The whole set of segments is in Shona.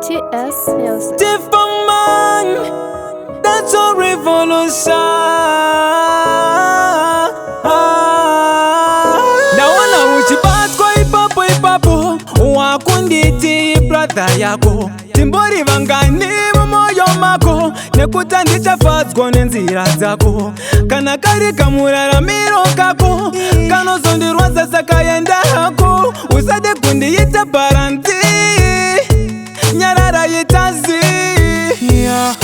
TS Music. Different man, that's a revolution. Naona uchibatwa ipapo wakunditi brother yako timbori vangani mumoyo mako nekuta ndichafadzwa nenzira dzako kana kari kamuraramiro kako kanozondirwadza sakaenda hako usade kundiita paranti nyarara yitazi yeah.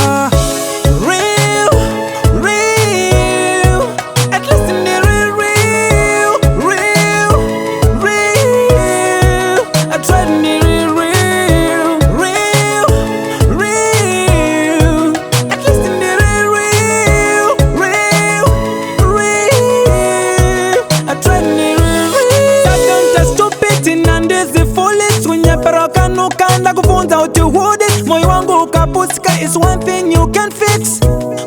Real, at least in the real, I tried in the real, at least in the real, I tried in the real. Sakanta stupid and this the foolish unyeperoka nukanda kufunza utihude moyo wangu ukapusika is one thing you can fix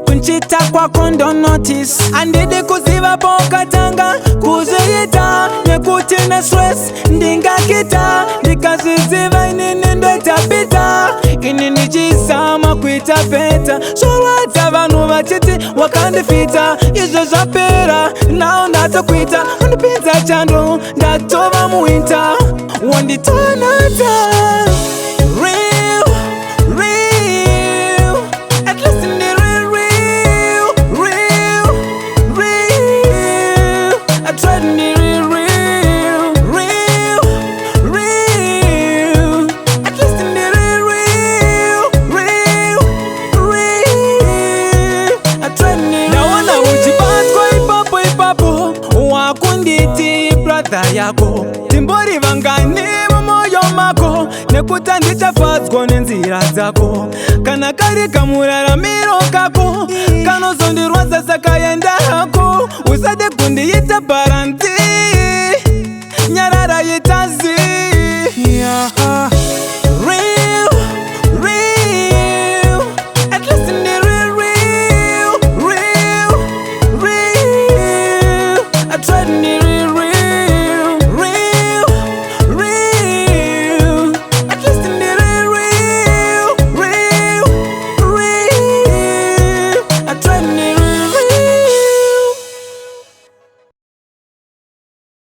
kunchita kwako ndo notice andidi kuziva pokatanga kuziyita nekuti na stress ndingakita ndikaziziva inini ndwetapita inini chisama kuita peta solwata vanhu vachiti wakandifita izvo zvapera nao ndatokuita undipinza chando ndatova muwinta wanditonata at least in the real, I tried in the real, at least in the real, I tried in the real. Naona uchibatwa ipapo wakunditi brother yako timbori vangani mumoyo mako nekuta ndichafadzwa nenzira dzako kana kari kamuraramiro kako kanozondirwadza sakaenda hako usade kundiita paranti